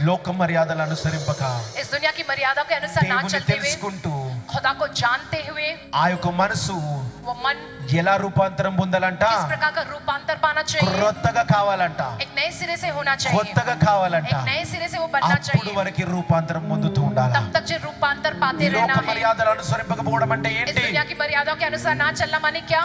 లోక మర్యాదలను అనుసరింపక इस दुनिया की मर्यादा के अनुसार ना चलते हुए खुदा को जानते हुए ఆ యొక్క మనసు वो मन ఎలా రూపాంతరం పొందాలంట किस प्रकार का रूपांतर पाना चाहिए కొత్తగా కావాలంట एक नए सिरे से होना चाहिए కొత్తగా కావాలంట एक नए सिरे से वो बनना అప్పుడు चाहिए వరకు రూపాంతరం పొందుతూ ఉండాలి तब तक जो रूपांतर पाते ఈ లోక रहना है మర్యాదలను అనుసరింపకపోవడం అంటే इस ఏంటి दुनिया की मर्यादाओं के अनुसार ना चलना माने क्या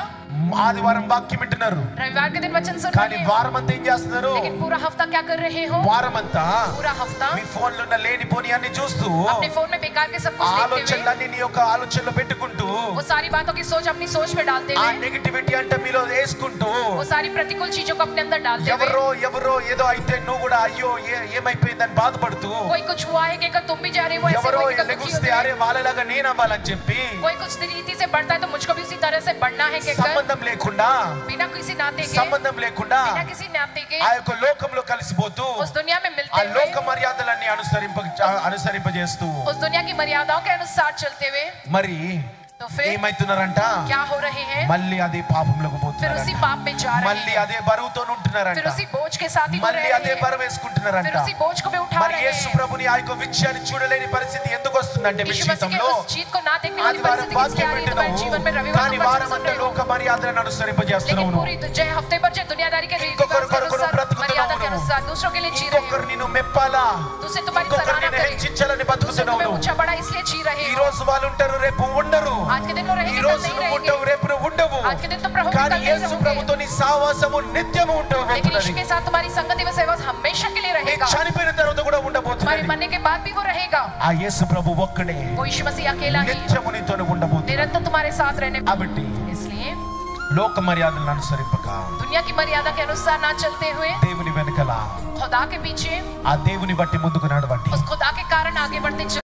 ఆదివారం వాక్యం వింటున్నారు रविवार के दिन वचन सुन కానీ रहे हैं వారం అంతా ఏం చేస్తున్నారు लेकिन पूरा हफ्ता क्या कर रहे हो వారం అంతా पूरा हफ्ता మీ ఫోన్ లో ఉన్న లేనిపోని అన్ని చూస్తూ अपने फोन में बेकार के सब कुछ देखते हुए ఆలోచనలన్నీ నీ యొక్క ఆలోచనలో పెట్టుకుంటూ वो सारी बातों की सोच अपनी सोच में डालते ఆ हुए నెగటివిటీ అంటే మీలో వేసుకుంటూ वो सारी प्रतिकूल चीजों को अपने अंदर डालते हुए ఎవరో ఏదో అయితే నువ్వు కూడా అయ్యో ఏమైపోయిందని బాధపడుతూ कोई कुछ हुआ है कि अगर तुम भी जा रहे हो ऐसे ఎవరో कोई का दुखी లెగుస్తే होते అరే వాళ్ళలాగా నేను అవ్వాలని చెప్పి कोई कुछ रीति से बढ़ता है तो मुझको भी उसी तरह से बढ़ना है कि సంబంధం లేకుండా बिना किसी नाते के సంబంధం లేకుండా बिना किसी नाते के ఆ యొక్క లోకంలో కలిసిపోతూ उस दुनिया में ఆ मिलते हुए లోక మర్యాదలన్నీ అనుసరింపజేస్తూ उस दुनिया की मर्यादाओं के अनुसार चलते हुए మరి तो फिर ఏమైతున్నారంట क्या हो रहे हैं మళ్ళీ అదే పాపంలోకి फिर పోతున్నారంట उसी पाप में जा रहे మళ్ళీ हैं అదే బరువుతో फिर ఉంటున్నారంట उसी बोझ के साथ ही वो మళ్ళీ रह అదే रहे हैं బరువు వేసుకుంటున్నారంట फिर उसी बोझ को भी उठा మరి रहे యేసు हैं ప్రభుని ఆ యొక్క విషయాన్ని చూడలేని పరిస్థితి ఎందుకు వస్తుందంటే మీ यीशु मसीह के జీవితంలో उस जीत को ना देखने वाली ఆదివారం परिस्थिति किसकी వాక్యం आ रही है तुम्हारे जीवन में వింటున్నావు रविवार కానీ को वचन వారం सुन అంతా रहे हो లోక మర్యాదలను అనుసరింపజేస్తున్నావు लेकिन पूरी जो हफ्ते भर जो दुनियादारी के रीति रिवाज के अनुसार मर्यादा के अनुसार दूसरों के लिए जी रहे ఇంకొకరు हो నిన్ను మెప్పాలా दूसरे तुम्हारी ఇంకొకరు सराहना నిన్ను करें హెచ్చించాలని दूसरे బతుకుతున్నావు तुम्हें నువ్వు ऊंचा बड़ा इसलिए जी रहे ఈ हो రోజు వాళ్ళు ఉంటారు రేపు ఉండరు आज के दिन वो ఈ रहेंगे कल రోజు नहीं నువ్వు रहेंगे ఉంటావు రేపు నువ్వు ఉండవు आज के दिन तुम रहोगे కానీ कल नहीं యేసు रहोगे ప్రభుతో నీ సావాసము నిత్యము लेकिन यीशु ఉండబోతున్నది के साथ तुम्हारी संगति व सहवास हमेशा के लिए నీ रहेगा చనిపోయిన తర్వాత కూడా तुम्हारे ఉండబోతున్నది मरने के बाद भी वो रहेगा ఆ యేసు ప్రభు ఒక్కడే वो यीशु मसीह अकेला ही నిత్యము నీతోనే ఉండబోతున్నాడు निरंतर तुम्हारे साथ रहने కాబట్టి इसलिए లోక మర్యాదలను అనుసరింపక दुनिया की मर्यादा के अनुसार ना चलते हुए దేవుని వెనకల खुदा के पीछे ఆ దేవుని బట్టి ముందుకు నడవండి उस खुदा के कारण आगे बढ़ते